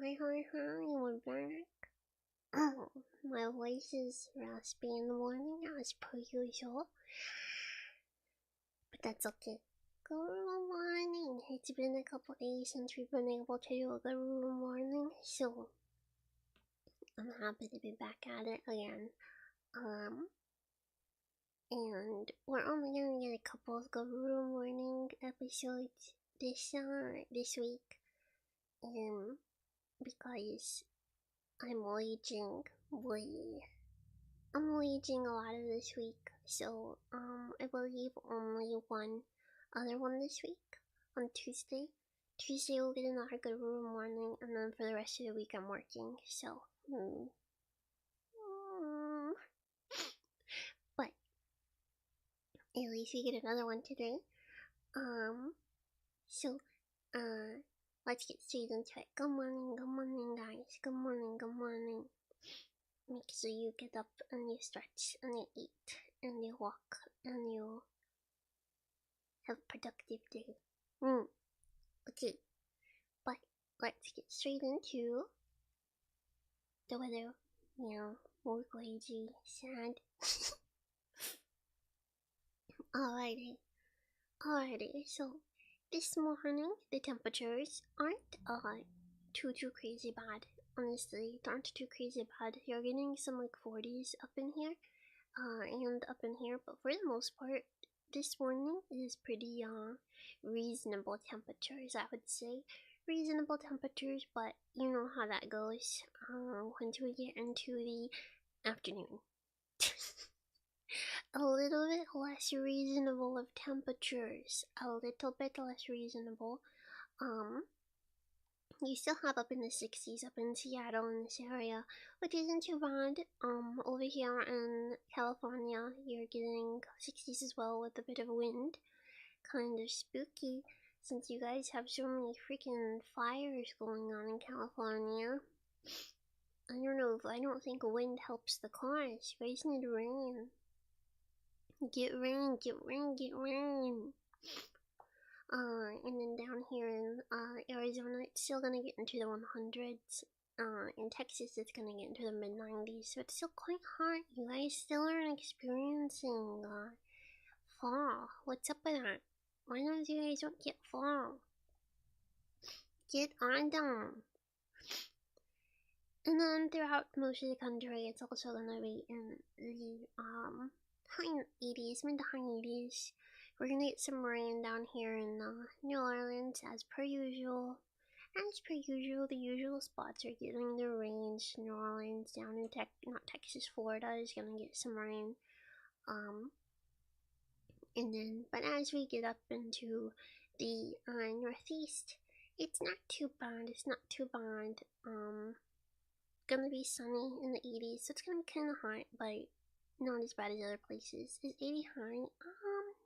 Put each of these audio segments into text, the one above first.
Hi, we're back. Oh, my voice is raspy in the morning as per usual, but that's okay. Good morning. It's been a couple days since we've been able to do a good morning, so I'm happy to be back at it again. Um, and we're only gonna get a couple of good morning episodes this week, because I'm waging way I'm waging a lot of this week, so I believe only one other one this week on Tuesday. Tuesday we'll get another good morning, and then for the rest of the week I'm working. So, but at least we get another one today. So let's get straight into it. Good morning, guys. Good morning. Make sure you get up and you stretch and you eat and you walk and you have a productive day. Okay, but let's get straight into the weather. More lazy, sad. Alrighty, so this morning the temperatures aren't too crazy bad. Honestly, they aren't too crazy bad. You're getting some like 40s up in here, and up in here, but for the most part, this morning is pretty reasonable temperatures, I would say. Reasonable temperatures, but you know how that goes once we get into the afternoon. A little bit less reasonable of temperatures. A little bit less reasonable. You still have up in the 60s up in Seattle in this area, which isn't too bad. Over here in California, you're getting 60s as well with a bit of wind. Kind of spooky since you guys have so many freaking fires going on in California. I don't think wind helps the cause. You guys need rain. Get rain. And then down here in Arizona, it's still gonna get into the 100s. In Texas, it's gonna get into the mid 90s, so it's still quite hot. You guys still aren't experiencing fall. What's up with that? Why don't you guys get fall? Get on them. And then throughout most of the country, it's also gonna be in the high 80s, mid to high 80s. We're gonna get some rain down here in New Orleans as per usual. The usual spots are getting the rain. New Orleans down in not Texas, Florida is gonna get some rain. And then, but as we get up into the northeast, it's not too bad. Gonna be sunny in the 80s, so it's gonna be kind of hot, but not as bad as other places. Is 80 high?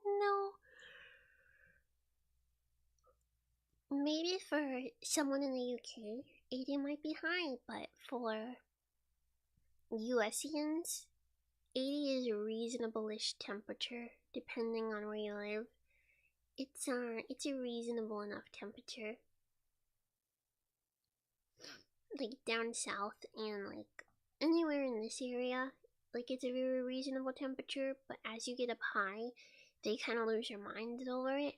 No. Maybe for someone in the UK, 80 might be high, but for USians, 80 is a reasonable-ish temperature, depending on where you live. It's a reasonable enough temperature. Like down south and like anywhere in this area, like it's a very reasonable temperature, but as you get up high, they kind of lose their minds over it.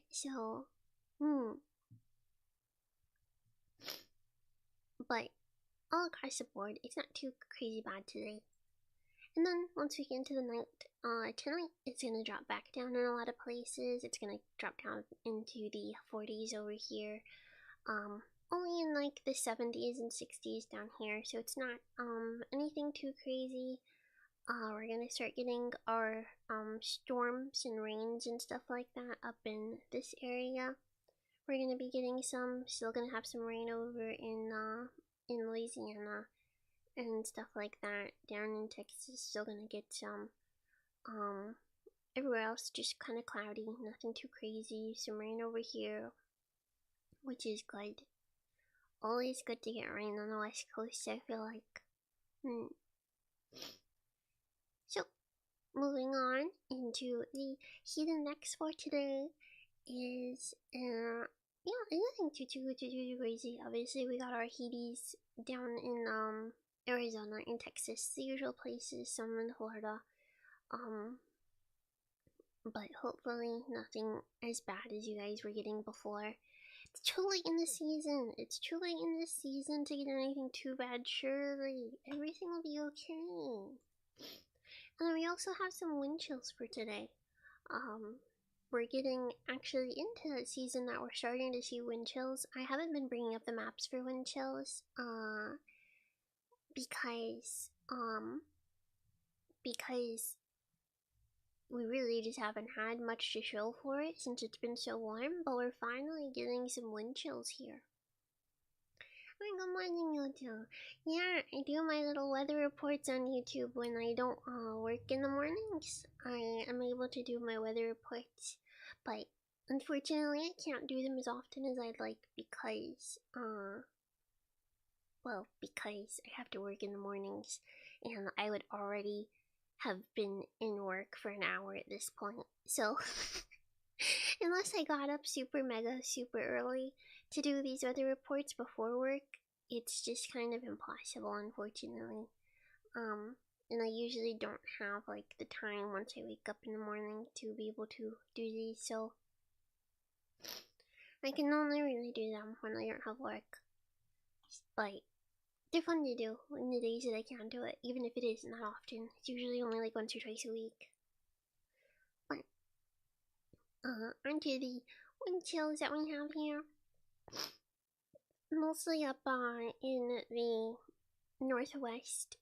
So, but all across the board, it's not too crazy bad today. And then once we get into the night, tonight it's gonna drop back down in a lot of places. It's gonna drop down into the 40s over here. Only in like the 70s and 60s down here, so it's not anything too crazy. We're gonna start getting our storms and rains and stuff like that up in this area. We're gonna be getting still gonna have some rain over in Louisiana and stuff like that. Down in Texas, still gonna get some. Everywhere else just kind of cloudy, nothing too crazy. Some rain over here, which is good. Always good to get rain on the West Coast, I feel like. So, moving on into the hidden next for today is yeah, it's nothing too crazy. Obviously, we got our heaties down in Arizona and Texas, the usual places. Some in Florida. Um, but hopefully nothing as bad as you guys were getting before. It's too late in the season. It's too late in the season to get anything too bad. Surely everything will be okay. And we also have some wind chills for today. Um, we're getting actually into the season that we're starting to see wind chills. I haven't been bringing up the maps for wind chills, because we really just haven't had much to show for it since it's been so warm. But we're finally getting some wind chills here. Good morning, YouTube. Yeah, I do my little weather reports on YouTube when I don't work in the mornings. I am able to do my weather reports, but unfortunately, I can't do them as often as I'd like because, because I have to work in the mornings, and I would already have been in work for an hour at this point. So, unless I got up super mega super early to do these weather reports before work, it's just kind of impossible, unfortunately. And I usually don't have like the time once I wake up in the morning to be able to do these, so I can only really do them when I don't have work. But they're fun to do in the days that I can do it, even if it is not often. It's usually only like once or twice a week. But onto the wind chills that we have here. Mostly up in the northwest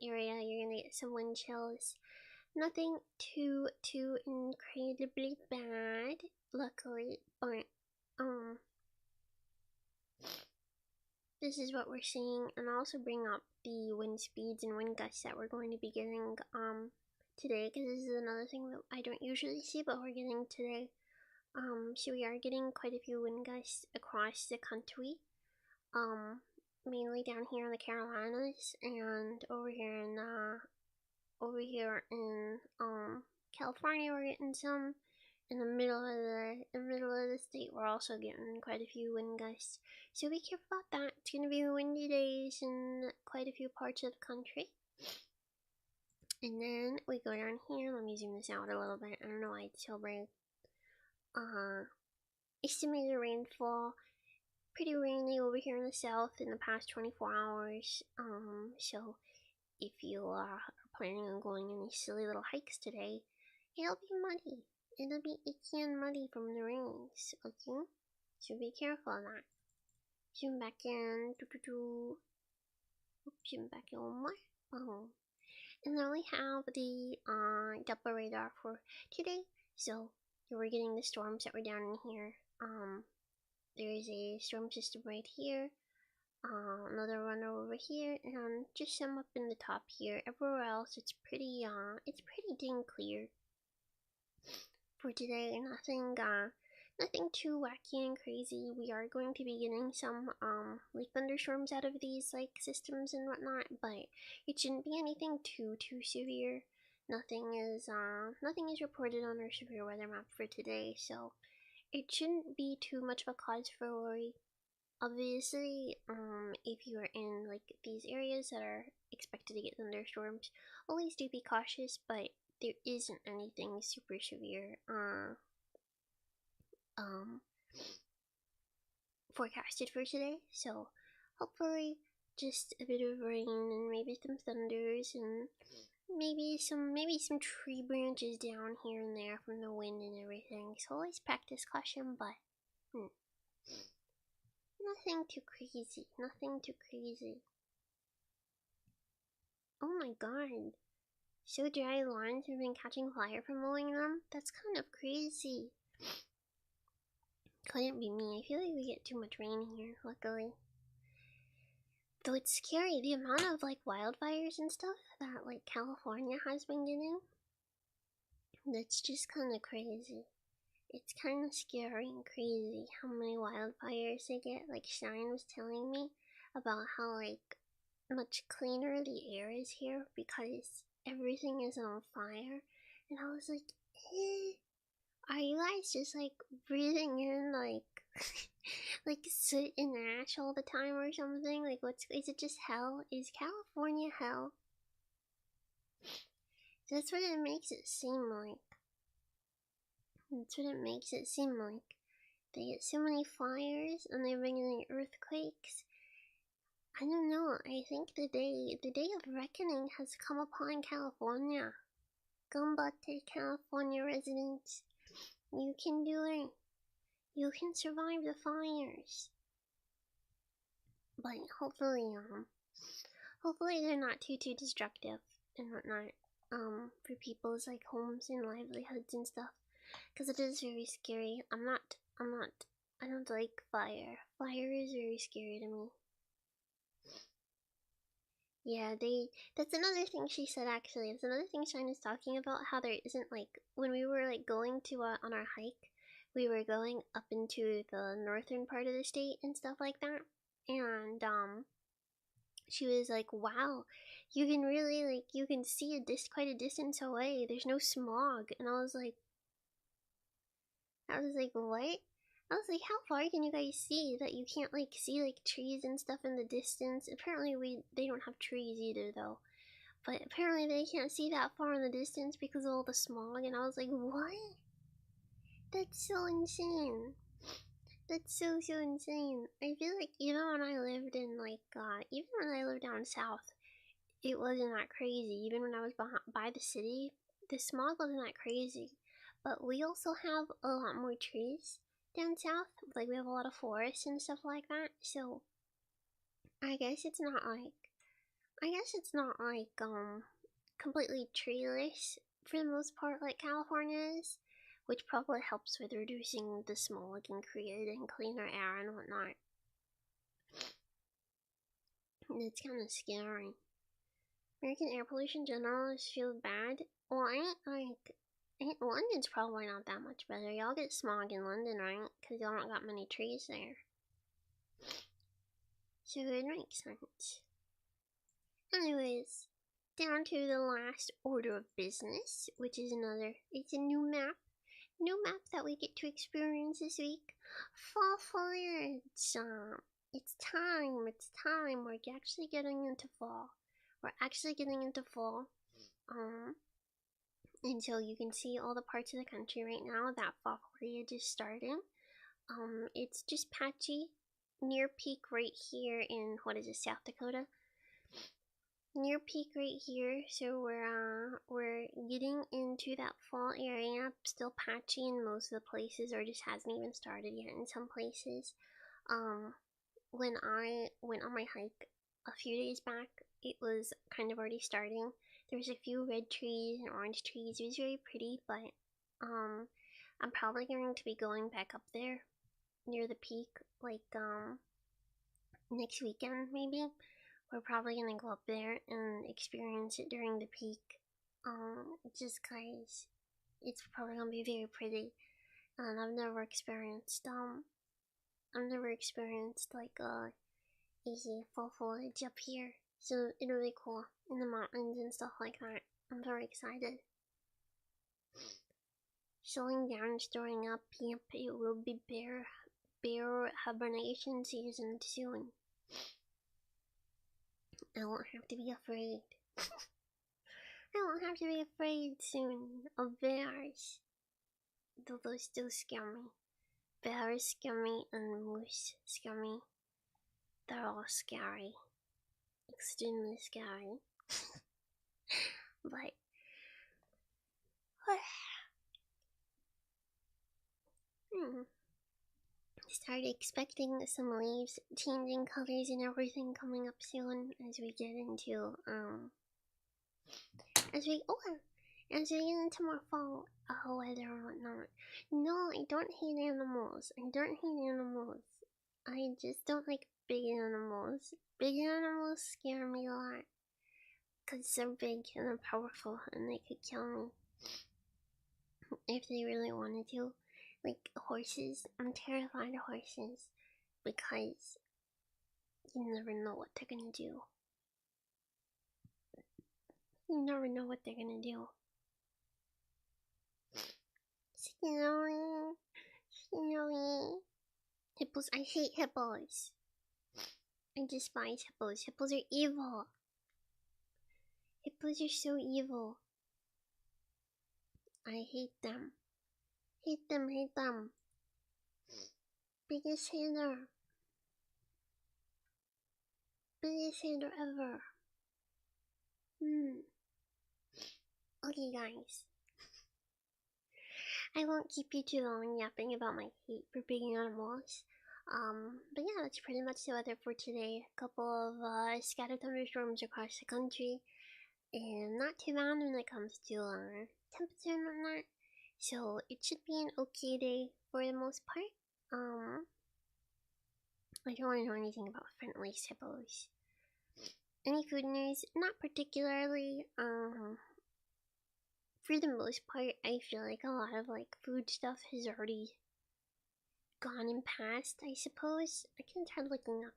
area, you're gonna get some wind chills. Nothing too incredibly bad, luckily, but this is what we're seeing, and I'll also bring up the wind speeds and wind gusts that we're going to be getting today, because this is another thing that I don't usually see, but we're getting today. So we are getting quite a few wind gusts across the country. Mainly down here in the Carolinas and over here in California we're getting some. In the middle of the state we're also getting quite a few wind gusts. So be careful about that. It's gonna be windy days in quite a few parts of the country. And then we go down here. Let me zoom this out a little bit. I don't know why it's so bright. Estimated rainfall. Pretty rainy over here in the south in the past 24 hours. So if you are planning on going any silly little hikes today, it'll be muddy. It'll be icky and muddy from the rains, okay? So be careful of that. Zoom back in. Zoom back in one more. And then we have the Doppler radar for today. So we're getting the storms that were down in here. There is a storm system right here, another one over here, and just some up in the top here. Everywhere else, it's pretty dang clear for today. Nothing too wacky and crazy. We are going to be getting some like thunderstorms out of these like systems and whatnot, but it shouldn't be anything too severe. Nothing is reported on our severe weather map for today, so it shouldn't be too much of a cause for worry. Obviously, if you are in like these areas that are expected to get thunderstorms, always do be cautious, but there isn't anything super severe forecasted for today, so hopefully just a bit of rain and maybe some thunders and maybe some tree branches down here and there from the wind and everything. So always practice caution, but nothing too crazy. Oh my god. So dry lawns have been catching fire from mowing them? That's kind of crazy. Couldn't be me. I feel like we get too much rain here, luckily. Though it's scary, the amount of like wildfires and stuff that like California has been getting. That's just kind of crazy. It's kind of scary and crazy how many wildfires they get. Like Shine was telling me about how like much cleaner the air is here because everything is on fire. And I was like, Are you guys just like breathing in like like soot and ash all the time or something? Like what's is it just hell? Is California hell? That's what it makes it seem like. That's what it makes it seem like. They get so many fires and they're bringing earthquakes. I don't know. I think the day of reckoning has come upon California. Ganbatte, California residents. You can do it. You can survive the fires. But hopefully they're not too destructive and whatnot. For people's like homes and livelihoods and stuff. Because it is very scary. I don't like fire. Fire is very scary to me. Yeah, that's another thing she said actually. It's another thing Shine is talking about, how there isn't like, when we were like going to, on our hike, we were going up into the northern part of the state and stuff like that. And, she was like, wow, you can really, like, you can see quite a distance away. There's no smog. And I was like, what? I was like, how far can you guys see that you can't like see like trees and stuff in the distance? Apparently they don't have trees either though. But apparently they can't see that far in the distance because of all the smog, and I was like, what? That's so insane. That's so insane. I feel like even when I lived in like even when I lived down south, it wasn't that crazy. Even when I was by the city, the smog wasn't that crazy. But we also have a lot more trees down south. Like we have a lot of forests and stuff like that. So I guess it's not like completely treeless for the most part like California is, which probably helps with reducing the smog and creating cleaner air and whatnot. It's kind of scary. American air pollution in general is feel bad. Well, London's probably not that much better. Y'all get smog in London, right? Because y'all don't got many trees there. So it makes sense. Anyways, down to the last order of business, which is it's a new map that we get to experience this week. Fall foliage. It's time. We're actually getting into fall. And so you can see all the parts of the country right now that fall foliage is starting. It's just patchy near peak right here in South Dakota. Near peak right here, so we're getting into that fall area. Still patchy in most of the places, or just hasn't even started yet in some places. When I went on my hike a few days back, it was kind of already starting. There was a few red trees and orange trees. It was very pretty, but I'm probably going to be going back up there near the peak, like next weekend maybe. We're probably gonna go up there and experience it during the peak. Just cause it's probably gonna be very pretty. And I've never experienced like easy fall foliage up here. So it'll be cool in the mountains and stuff like that. I'm very excited. Slowing down, storing up, yep, it will be bear hibernation season soon. I won't have to be afraid. I won't have to be afraid soon of bears. Though those still scare me. Bears scare me and moose scare me. They're all scary. Extremely scary. But start expecting some leaves changing colors and everything coming up soon as we get into as we get into more fall weather and whatnot. No, I don't hate animals. I just don't like big animals. Big animals scare me a lot. Because they're big and they're powerful and they could kill me. If they really wanted to. Like horses. I'm terrified of horses. Because you never know what they're gonna do. You never know what they're gonna do. Scary. Scary. Hippos. I hate hippos. I despise hippos. Hippos are evil. Hippos are so evil. I hate them. Hate them, hate them. Biggest hater. Biggest hater ever. Okay, guys. I won't keep you too long yapping about my hate for big animals. But yeah, that's pretty much the weather for today. A couple of scattered thunderstorms across the country, and not too bad when it comes to temperature and whatnot. So it should be an okay day for the most part. I don't want to know anything about friendly hippos. Any food news? Not particularly. For the most part, I feel like a lot of like food stuff has already gone and passed, I suppose. I can try looking up.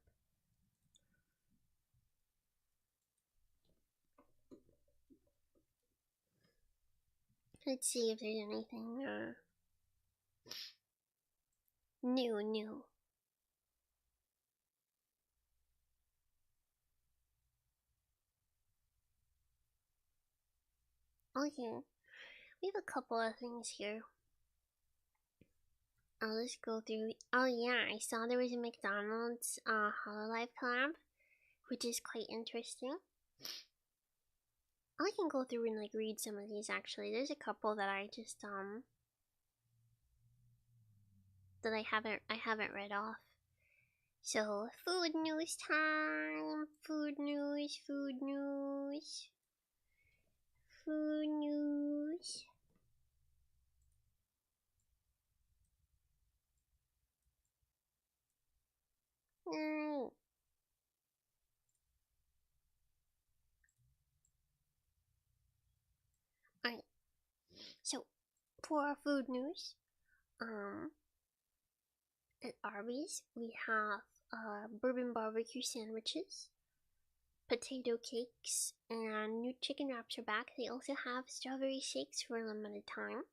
Let's see if there's anything new. Okay, we have a couple of things here. I'll just go through. Oh yeah, I saw there was a McDonald's Hololive collab, which is quite interesting. I can go through and like read some of these actually. There's a couple that I just that I haven't read off. So food news time. Food news. Alright. Alright. So for our food news, at Arby's we have bourbon barbecue sandwiches, potato cakes, and new chicken wraps are back. They also have strawberry shakes for a limited time.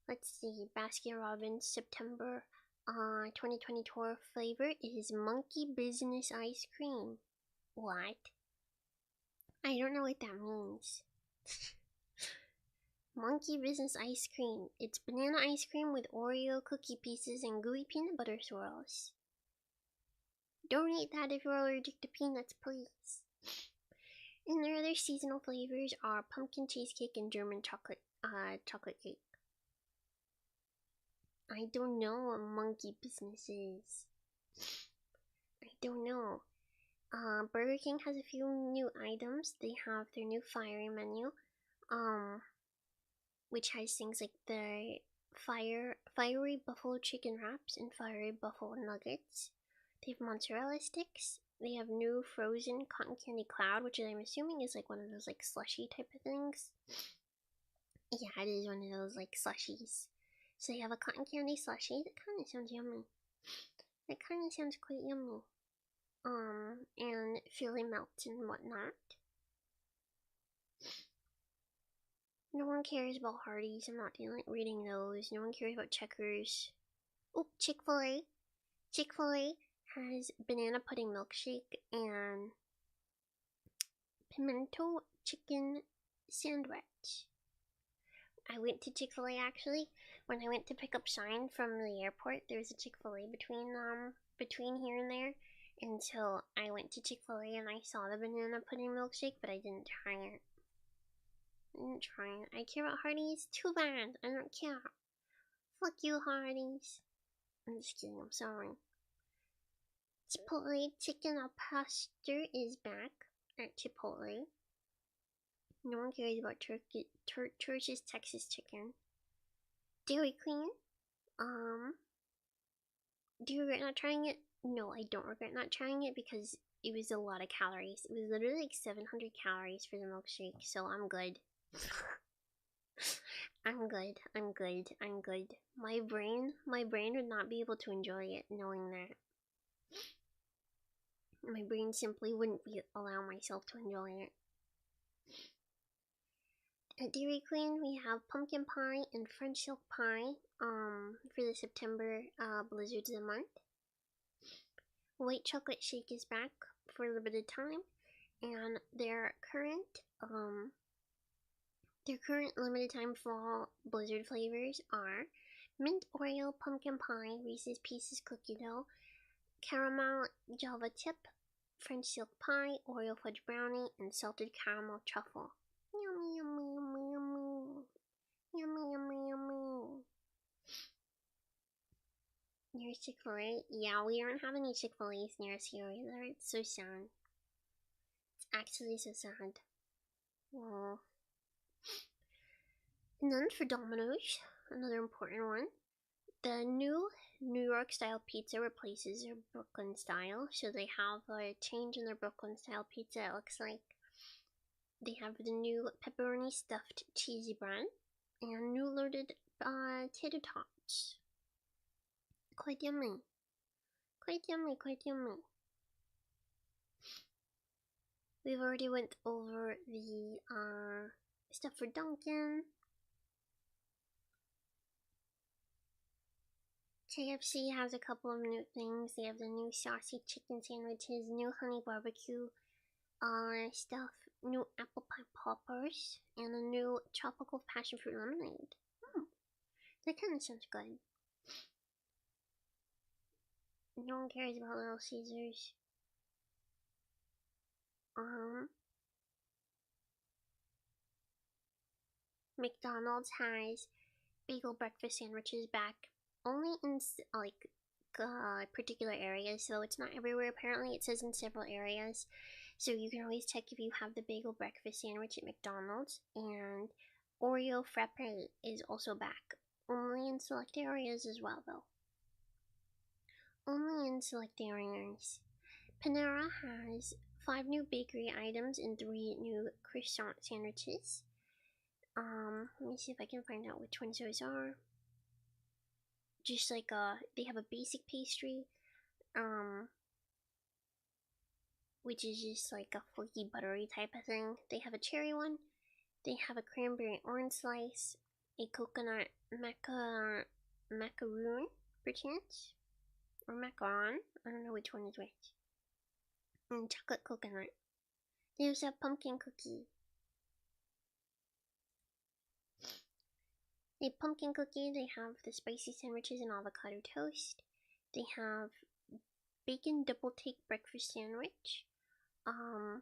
Let's see, Baskin Robbins September 2024 flavor is monkey business ice cream. What? I don't know what that means. Monkey business ice cream. It's banana ice cream with Oreo cookie pieces and gooey peanut butter swirls. Don't eat that if you're allergic to peanuts, please. And their other seasonal flavors are pumpkin cheesecake and German chocolate cake. I don't know what monkey business is. I don't know. Burger King has a few new items. They have their new fiery menu, which has things like the fiery buffalo chicken wraps and fiery buffalo nuggets. They have mozzarella sticks. They have new frozen cotton candy cloud, which I'm assuming is like one of those like slushy type of things. Yeah, it is one of those like slushies. So they have a cotton candy slushie. That kind of sounds yummy. That kind of sounds quite yummy. And Philly melts and whatnot. No one cares about Hardee's. I'm not reading those. No one cares about Checkers. Oh, Chick-fil-A. Chick-fil-A has banana pudding milkshake and pimento chicken sandwich. I went to Chick-fil-A actually. When I went to pick up Shine from the airport, there was a Chick-fil-A between here and there. And so I went to Chick-fil-A and I saw the banana pudding milkshake, but I didn't try it. I care about Hardee's. Too bad. I don't care. Fuck you, Hardee's. I'm just kidding. I'm sorry. Chipotle chicken al pastor is back at Chipotle. No one cares about Church's Texas chicken. Dairy Queen. Do you regret not trying it? No, I don't regret not trying it because it was a lot of calories. It was literally like 700 calories for the milkshake, so I'm good. I'm good. My brain would not be able to enjoy it knowing that. My brain simply wouldn't allow myself to enjoy it. At Dairy Queen, we have pumpkin pie and French silk pie for the September Blizzards of the month. White chocolate shake is back for a limited time, and their current limited time fall Blizzard flavors are mint Oreo pumpkin pie, Reese's Pieces cookie dough, caramel Java chip, French silk pie, Oreo fudge brownie, and salted caramel truffle. Yummy, yummy, yummy, yummy. Yummy, yummy, yummy. Near Chick-fil-A? Yeah, we don't have any Chick-fil-A's near us here either. It's so sad. It's actually so sad. Well, and then for Domino's, another important one. The new New York style pizza replaces their Brooklyn style, so they have a change in their Brooklyn style pizza. It looks like they have the new pepperoni stuffed cheesy bread and new loaded tater tots. Quite yummy. Quite yummy, quite yummy. We've already went over the stuff for Dunkin'. KFC has a couple of new things. They have the new saucy chicken sandwiches, new honey barbecue stuff, new apple pie poppers, and a new tropical passion fruit lemonade. That kind of sounds good. No one cares about Little Caesars. McDonald's has bagel breakfast sandwiches back only in particular areas, so it's not everywhere. Apparently, it says in several areas, so you can always check if you have the bagel breakfast sandwich at McDonald's. And Oreo frappe is also back, only in select areas as well, though. Only in select areas. Panera has 5 new bakery items and 3 new croissant sandwiches. Let me see if I can find out which ones those are. Just like they have a basic pastry, which is just like a flaky buttery type of thing. They have a cherry one. They have a cranberry orange slice, a coconut macaroon, perchance, or macaron. I don't know which one is which. And chocolate coconut. They also have pumpkin cookie. A pumpkin cookie, they have the spicy sandwiches and avocado toast. They have bacon double take breakfast sandwich. And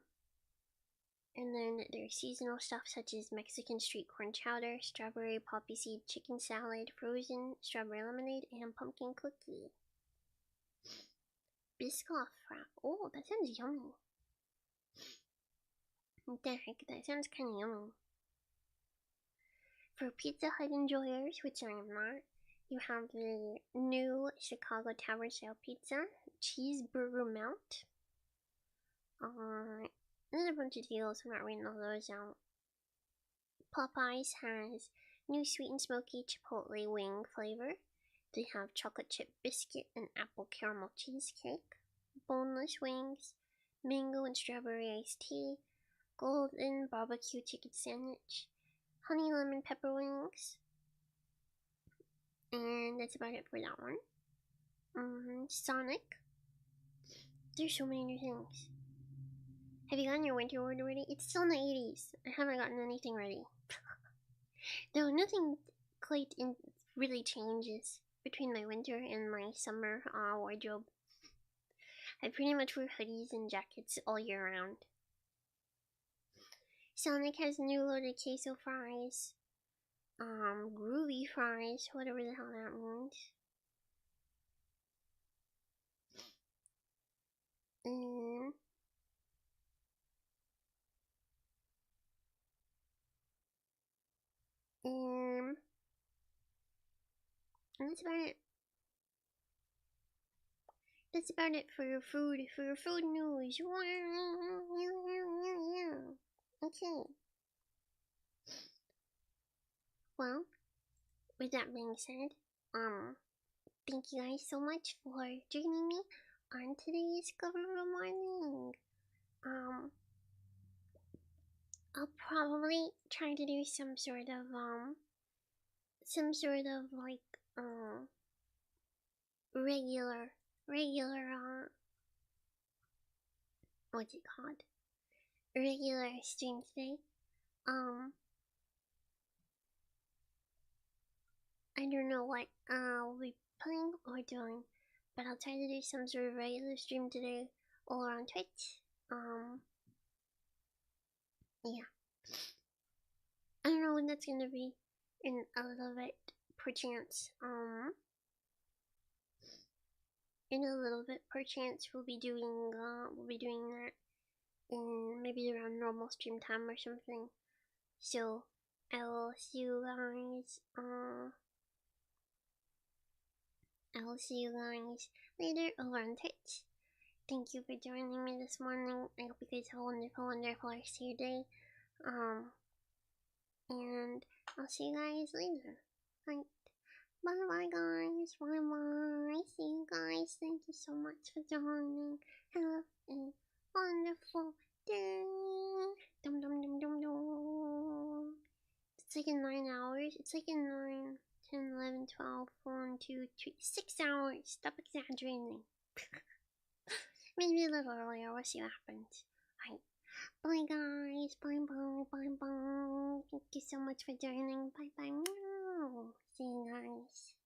then there's seasonal stuff such as Mexican street corn chowder, strawberry poppy seed chicken salad, frozen strawberry lemonade, and pumpkin cookie. Biscoff wrap. Oh, that sounds yummy. What the heck, that sounds kind of yummy. For Pizza Hut enjoyers, which I am not, you have the new Chicago Tavern style pizza, cheeseburger melt. There's a bunch of deals, I'm not reading all those out. Popeyes has new sweet and smoky chipotle wing flavor. They have chocolate chip biscuit and apple caramel cheesecake, boneless wings, mango and strawberry iced tea, golden barbecue chicken sandwich, honey lemon pepper wings, and that's about it for that one. Sonic. There's so many new things. Have you gotten your winter order ready? It's still in the 80s. I haven't gotten anything ready. Though nothing quite really changes between my winter and my summer wardrobe. I pretty much wear hoodies and jackets all year round. Sonic has new loaded queso fries. Groovy fries, whatever the hell that means. And that's about it. That's about it for your food news. Okay. Well, with that being said, thank you guys so much for joining me on today's Rurumorning. I'll probably try to do some sort of like regular what's it called? Regular stream today. I don't know what we'll be playing or doing, but I'll try to do some sort of regular stream today or on Twitch. Yeah. I don't know when that's gonna be in a little bit, perchance. In a little bit, perchance we'll be doing that in maybe around normal stream time or something. So I will see you guys. I will see you guys later over on Twitch. Thank you for joining me this morning. I hope you guys have a wonderful rest of your day. And I'll see you guys later. Right. Bye guys. Bye. See you guys. Thank you so much for joining. Have a wonderful day. Dum dum dum dum dum. It's like in 9 hours. It's like in 9, 10, 11, 12, 1, 2, 3, 6 hours. Stop exaggerating. Maybe a little earlier. We'll see what happens. Right. Bye guys. Bye. Thank you so much for joining. Bye. See you guys.